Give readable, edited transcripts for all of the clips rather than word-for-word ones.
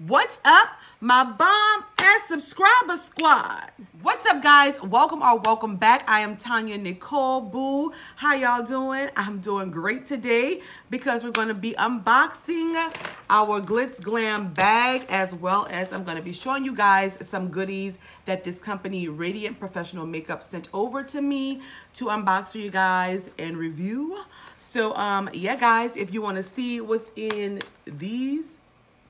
What's up, my bomb and subscriber squad? What's up, guys? Welcome or welcome back. I am TonyaNicole. Boo, how y'all doing? I'm doing great today because we're going to be unboxing our Glitz Glam bag, as well as I'm going to be showing you guys some goodies that this company, Radiant Professional Makeup, sent over to me to unbox for you guys and review. So, yeah, guys, if you want to see what's in these,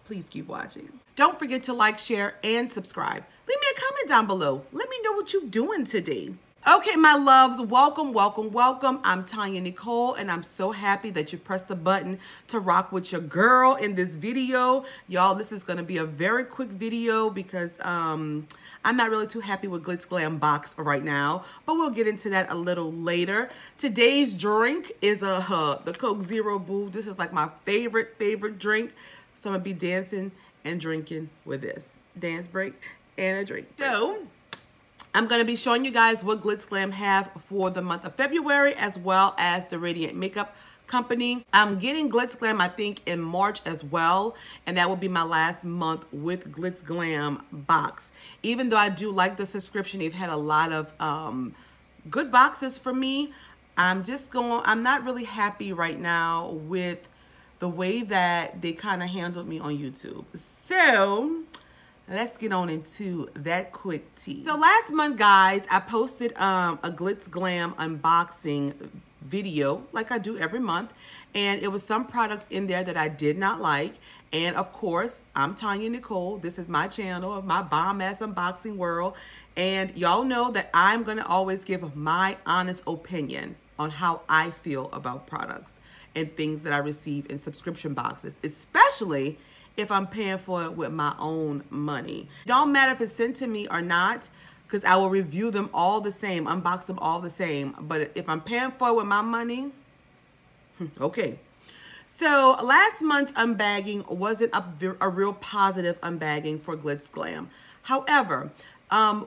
please keep watching. Don't forget to like, share, and subscribe. Leave me a comment down below. Let me know what you're doing today. Okay, my loves, welcome, welcome, welcome. I'm TonyaNicole, and I'm so happy that you pressed the button to rock with your girl in this video. Y'all, this is gonna be a very quick video because I'm not really too happy with Glitz Glam box right now, but we'll get into that a little later. Today's drink is the Coke Zero, boo. This is like my favorite drink. So I'm gonna be dancing and drinking with this. Dance break and a drink break. So I'm gonna be showing you guys what Glitz Glam have for the month of February, as well as the Radiant Makeup Company. I'm getting Glitz Glam, I think, in March as well, and that will be my last month with Glitz Glam box. Even though I do like the subscription, they've had a lot of good boxes for me. I'm not really happy right now with the way that they kind of handled me on YouTube. So let's get on into that quick tea. So last month, guys, I posted a Glitz Glam unboxing video like I do every month, and it was some products in there that I did not like. And of course, I'm TonyaNicole. This is my channel, my bomb ass unboxing world, and y'all know that I'm gonna always give my honest opinion on how I feel about products and things that I receive in subscription boxes, especially if I'm paying for it with my own money. Don't matter if it's sent to me or not, because I will review them all the same, unbox them all the same. But if I'm paying for it with my money, okay. So last month's unbagging wasn't a real positive unbagging for Glitz Glam. However,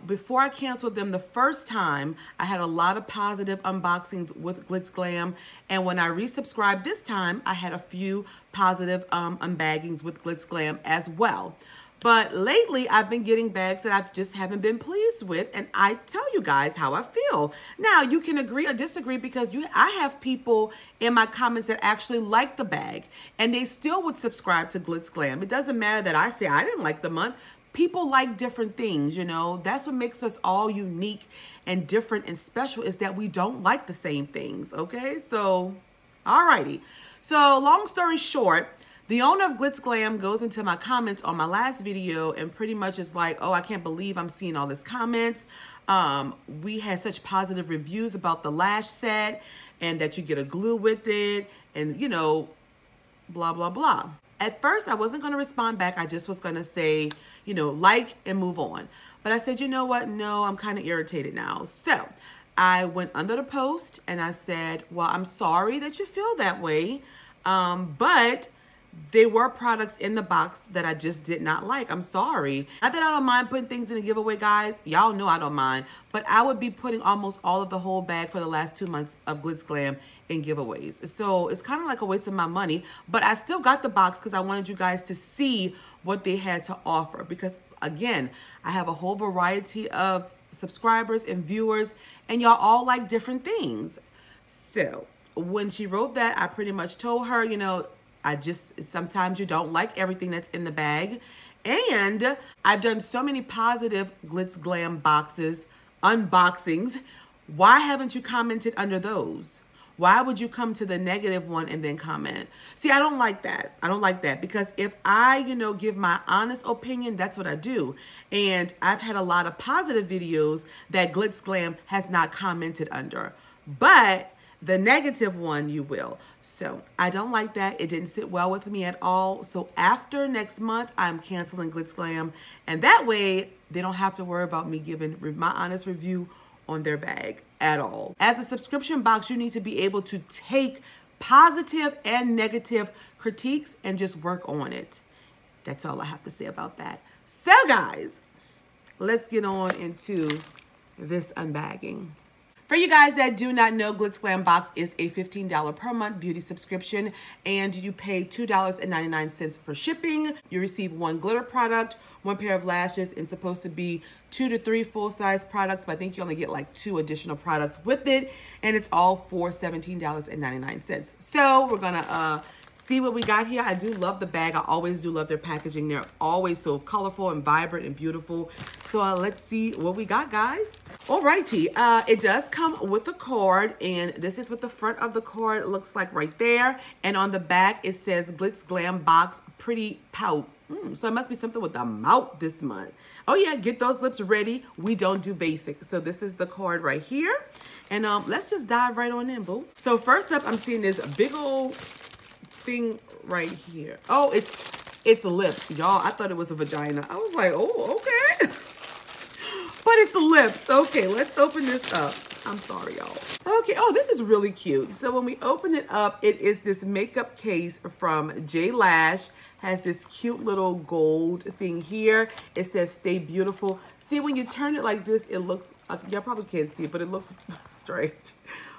before I canceled them the first time, I had a lot of positive unboxings with Glitz Glam. And when I resubscribed this time, I had a few positive unbaggings with Glitz Glam as well. But lately, I've been getting bags that I just haven't been pleased with, and I tell you guys how I feel. Now, you can agree or disagree, because I have people in my comments that actually like the bag, and they still would subscribe to Glitz Glam. It doesn't matter that I say I didn't like the month. People like different things, you know. That's what makes us all unique and different and special, is that we don't like the same things, okay? So, alrighty. So, long story short, the owner of Glitz Glam goes into my comments on my last video and pretty much is like, oh, I can't believe I'm seeing all these comments. We had such positive reviews about the lash set and that you get a glue with it and, you know, blah, blah, blah. At first, I wasn't going to respond back. I just was going to say, you know, like and move on. But I said, you know what? No, I'm kind of irritated now. So I went under the post and I said, well, I'm sorry that you feel that way. But there were products in the box that I just did not like. I'm sorry. Not that I don't mind putting things in a giveaway, guys. Y'all know I don't mind. But I would be putting almost all of the whole bag for the last 2 months of Glitz Glam in giveaways. So it's kind of like a waste of my money. But I still got the box because I wanted you guys to see what they had to offer. Because, again, I have a whole variety of subscribers and viewers, and y'all all like different things. So when she wrote that, I pretty much told her, you know, sometimes you don't like everything that's in the bag. And I've done so many positive Glitz Glam boxes, unboxings. Why haven't you commented under those? Why would you come to the negative one and then comment? See, I don't like that. I don't like that, because if I, you know, give my honest opinion, that's what I do. And I've had a lot of positive videos that Glitz Glam has not commented under. But the negative one, you will. So I don't like that. It didn't sit well with me at all. So after next month, I'm canceling Glitz Glam. And that way, they don't have to worry about me giving my honest review on their bag at all. As a subscription box, you need to be able to take positive and negative critiques and just work on it. That's all I have to say about that. So guys, let's get on into this unbagging. For you guys that do not know, Glitz Glam Box is a $15 per month beauty subscription, and you pay $2.99 for shipping. You receive 1 glitter product, 1 pair of lashes, and supposed to be 2 to 3 full-size products, but I think you only get like 2 additional products with it, and it's all for $17.99. So we're gonna see what we got here. I do love the bag. I always do love their packaging. They're always so colorful and vibrant and beautiful. So let's see what we got, guys. Alrighty, it does come with a card, and this is what the front of the card looks like right there. And on the back, it says Glitz Glam Box Pretty Pout. So it must be something with the mouth this month. Oh yeah, get those lips ready. We don't do basic. So this is the card right here. And let's just dive right on in, boo. So first up, I'm seeing this big old thing right here. Oh, it's lips, y'all. I thought it was a vagina. I was like, oh, okay. But it's lips. Okay, let's open this up. I'm sorry, y'all. Okay, oh, this is really cute. So when we open it up, it is this makeup case from J Lash. Has this cute little gold thing here. It says stay beautiful. See, when you turn it like this, it looks, y'all probably can't see it, but it looks strange.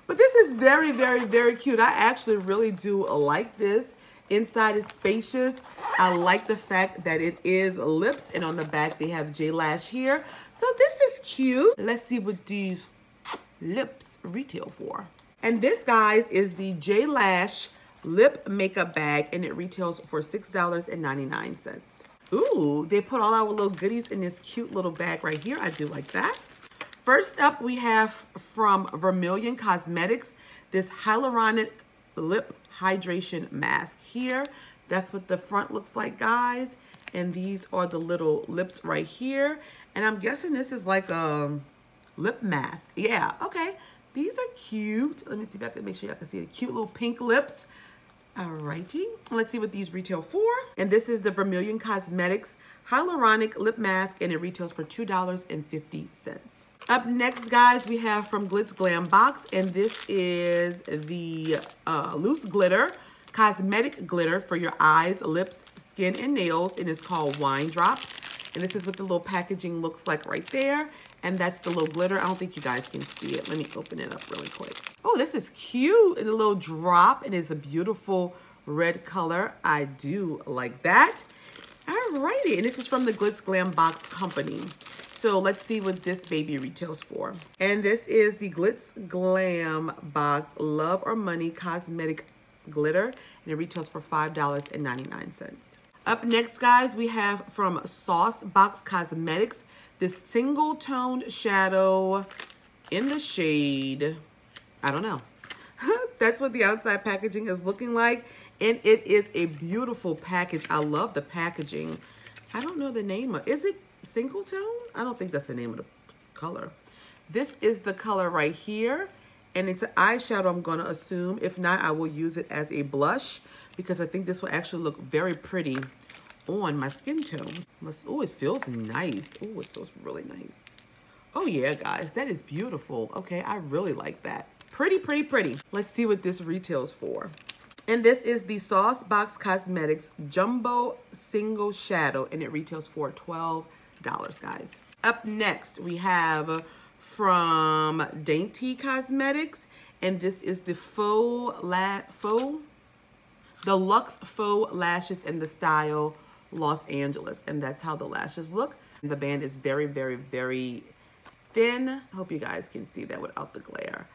But this is very, very, very cute. I actually really do like this. Inside is spacious. I like the fact that it is lips, and on the back they have J Lash here. So this is cute. Let's see what these lips retail for. And this, guys, is the J Lash lip makeup bag, and it retails for $6.99. Ooh, they put all our little goodies in this cute little bag right here. I do like that. First up, we have from Vermilion Cosmetics, this hyaluronic lip hydration mask here. That's what the front looks like, guys. And these are the little lips right here. And I'm guessing this is like a lip mask. Yeah, okay. These are cute. Let me see if I can make sure y'all can see the cute little pink lips. Alrighty, let's see what these retail for. And this is the Vermilion Cosmetics hyaluronic lip mask, and it retails for $2.50. Up next, guys, we have from Glitz Glam Box, and this is the loose glitter, cosmetic glitter for your eyes, lips, skin, and nails. It is called Wine Drops. And this is what the little packaging looks like right there. And that's the little glitter. I don't think you guys can see it. Let me open it up really quick. Oh, this is cute. And a little drop. And it's a beautiful red color. I do like that. Alrighty. And this is from the Glitz Glam Box Company. So let's see what this baby retails for. And this is the Glitz Glam Box Love or Money Cosmetic Glitter. And it retails for $5.99. Up next, guys, we have from Sauce Box Cosmetics, this single toned shadow in the shade, I don't know. That's what the outside packaging is looking like. And it is a beautiful package. I love the packaging. I don't know the name of, is it single tone? I don't think that's the name of the color. This is the color right here. And it's an eyeshadow, I'm gonna assume. If not, I will use it as a blush because I think this will actually look very pretty on my skin tone. Oh, it feels nice. Oh, it feels really nice. Oh yeah, guys, that is beautiful. Okay, I really like that. Pretty, pretty, pretty. Let's see what this retails for. And this is the Sauce Box Cosmetics Jumbo Single Shadow, and it retails for $12, guys. Up next, we have from Dainty Cosmetics, and this is the Luxe Faux Lashes in the style Los Angeles, and that's how the lashes look. The band is very, very, very thin. I hope you guys can see that without the glare.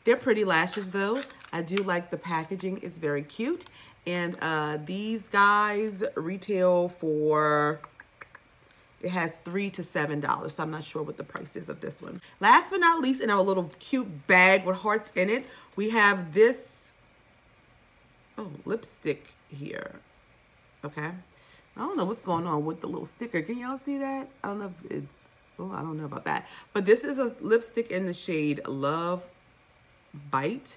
They're pretty lashes though. I do like the packaging. It's very cute. And these guys retail for, it has $3 to $7, so I'm not sure what the price is of this one. Last but not least, in our little cute bag with hearts in it, we have this, oh, lipstick here, okay? I don't know what's going on with the little sticker. Can y'all see that? I don't know if it's, oh, I don't know about that. But this is a lipstick in the shade Love Bite.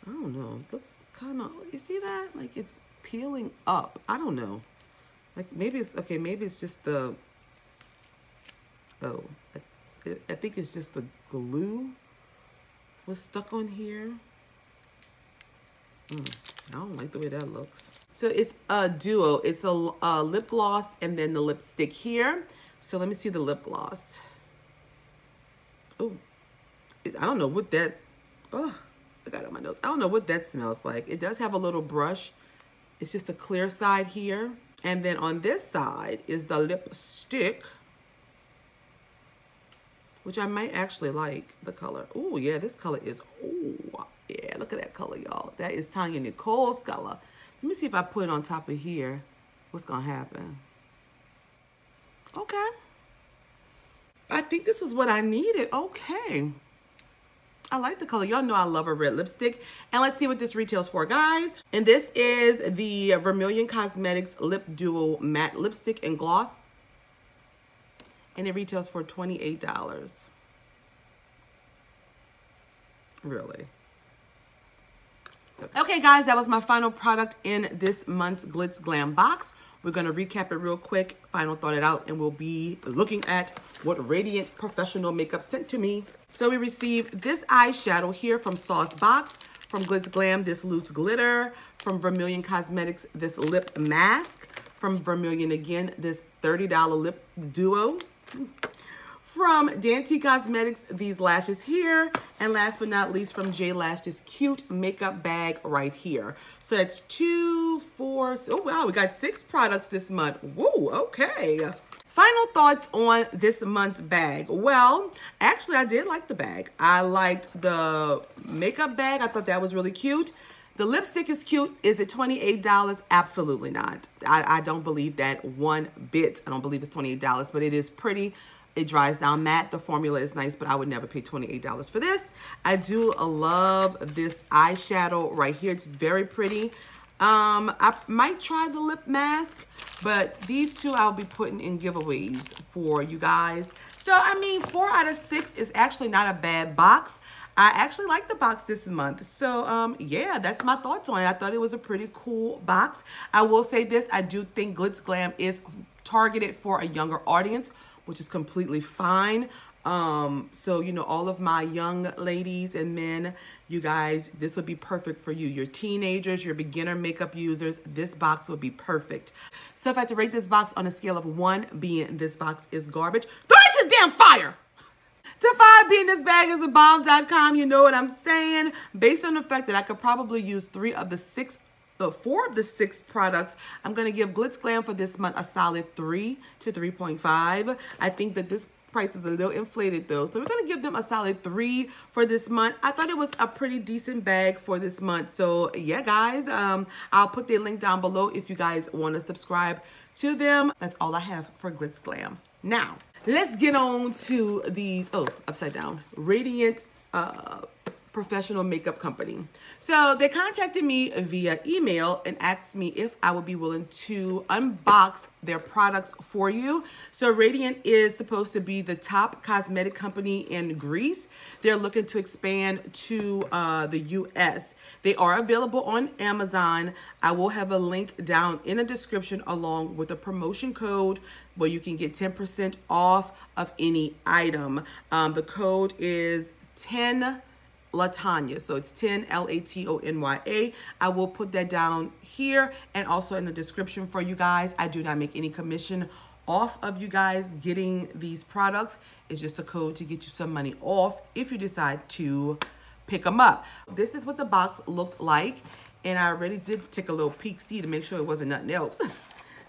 I don't know. It looks kind of, you see that? Like it's peeling up. I don't know. Like maybe it's, okay, maybe it's just the, oh, I think it's just the glue was stuck on here. I don't like the way that looks. So it's a duo. It's a lip gloss and then the lipstick here. So let me see the lip gloss. Oh, I don't know what that, oh, I got it on my nose. I don't know what that smells like. It does have a little brush. It's just a clear side here. And then on this side is the lipstick, which I might actually like the color. Oh yeah, this color is, oh yeah, look at that color, y'all. That is TonyaNicole's color. Let me see if I put it on top of here, what's gonna happen. Okay. I think this was what I needed. Okay. I like the color. Y'all know I love a red lipstick. And let's see what this retails for, guys. And this is the Vermilion Cosmetics Lip Duo Matte Lipstick and Gloss. And it retails for $28. Really? Okay, guys, that was my final product in this month's Glitz Glam box. We're going to recap it real quick, final thought it out, and we'll be looking at what Radiant Professional Makeup sent to me. So we received this eyeshadow here from Sauce Box, from Glitz Glam, this loose glitter, from Vermilion Cosmetics, this lip mask, from Vermilion again, this $30 lip duo, from Dante Cosmetics, these lashes here, and last but not least from J Lash, this cute makeup bag right here. So that's 2, 4, oh wow, we got 6 products this month. Woo, okay. Final thoughts on this month's bag. Well, actually I did like the bag. I liked the makeup bag. I thought that was really cute. The lipstick is cute. Is it $28? Absolutely not. I don't believe that one bit. I don't believe it's $28, but it is pretty. It dries down matte. The formula is nice, but I would never pay $28 for this. I do love this eyeshadow right here. It's very pretty. I might try the lip mask, but these two I'll be putting in giveaways for you guys. So, I mean, 4 out of 6 is actually not a bad box. I actually like the box this month. So, yeah, that's my thoughts on it. I thought it was a pretty cool box. I will say this. I do think Glitz Glam is targeted for a younger audience, which is completely fine. So, you know, all of my young ladies and men, you guys, this would be perfect for you. Your teenagers, your beginner makeup users, this box would be perfect. So if I had to rate this box on a scale of 1 being this box is garbage, throw it to the damn fire! To 5 being this bag is a bomb.com, you know what I'm saying? Based on the fact that I could probably use 4 of the 6 products, I'm going to give Glitz Glam for this month a solid 3 to 3.5. I think that this price is a little inflated though, so we're going to give them a solid 3 for this month. I thought it was a pretty decent bag for this month. So yeah, guys, I'll put their link down below if you guys want to subscribe to them. That's all I have for Glitz Glam. Now, let's get on to these, oh, upside down, Radiant Professional Makeup Company. So they contacted me via email and asked me if I would be willing to unbox their products for you. So Radiant is supposed to be the top cosmetic company in Greece. They're looking to expand to the US. They are available on Amazon. I will have a link down in the description along with a promotion code where you can get 10% off of any item. The code is 10 LaTonya. So it's 10 LATONYA. I will put that down here and also in the description for you guys. I do not make any commission off of you guys getting these products. It's just a code to get you some money off if you decide to pick them up. This is what the box looked like, and I already did take a little peek see to make sure it wasn't nothing else.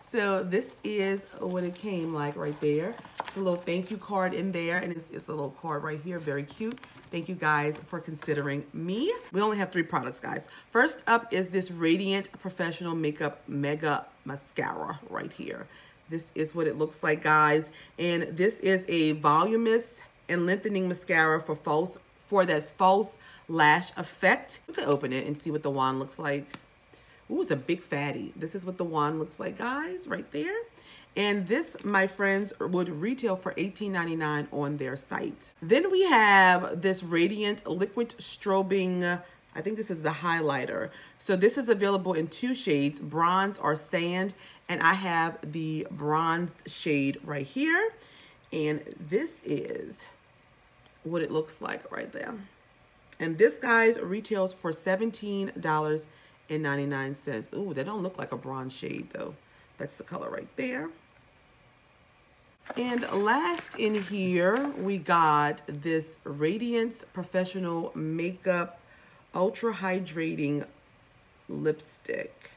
So this is what it came like right there. It's a little thank you card in there, and it's a little card right here, very cute. Thank you guys for considering me. We only have 3 products, guys. First up is this Radiant Professional Makeup Mega Mascara right here. This is what it looks like, guys. And this is a voluminous and lengthening mascara for that false lash effect. We can open it and see what the wand looks like. Ooh, it's a big fatty. This is what the wand looks like, guys, right there. And this, my friends, would retail for $18.99 on their site. Then we have this Radiant Liquid Strobing, I think this is the highlighter. So this is available in 2 shades, bronze or sand. And I have the bronze shade right here. And this is what it looks like right there. And this, guys, retails for $17.99. Ooh, they don't look like a bronze shade though. That's the color right there. And last in here, we got this Radiance Professional Makeup Ultra Hydrating Lipstick.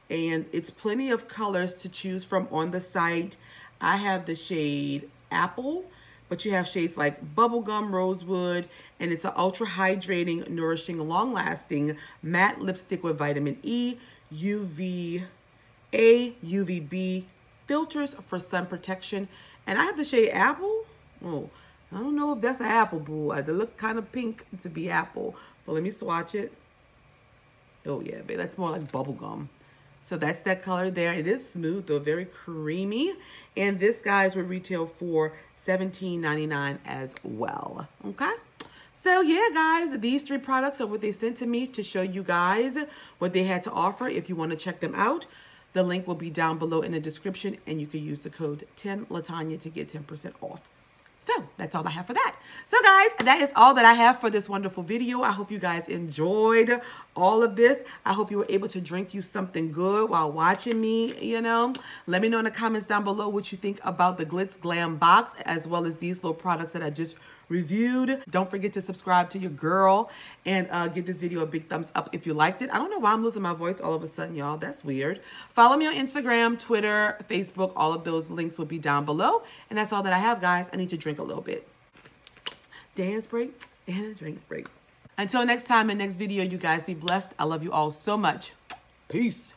And it's plenty of colors to choose from on the site. I have the shade Apple, but you have shades like Bubblegum, Rosewood, and it's an ultra hydrating, nourishing, long-lasting matte lipstick with vitamin E, UVA, UVB, filters for sun protection. And I have the shade Apple. Oh, I don't know if that's an apple, boo. They look kind of pink to be apple. But let me swatch it. Oh, yeah, babe. That's more like bubblegum. So that's that color there. It is smooth, though, very creamy. And this, guys, would retail for $17.99 as well. Okay? So, yeah, guys, these 3 products are what they sent to me to show you guys what they had to offer. If you want to check them out, the link will be down below in the description, and you can use the code 10LaTonya to get 10% off. So that's all I have for that. So guys, that is all that I have for this wonderful video. I hope you guys enjoyed all of this. I hope you were able to drink you something good while watching me, you know. Let me know in the comments down below what you think about the Glitz Glam box, as well as these little products that I just reviewed. Don't forget to subscribe to your girl and give this video a big thumbs up if you liked it. I don't know why I'm losing my voice all of a sudden, y'all. That's weird. Follow me on Instagram, Twitter, Facebook. All of those links will be down below. And that's all that I have, guys. I need to drink a little bit. Dance break and a drink break. Until next time and next video, you guys be blessed. I love you all so much. Peace.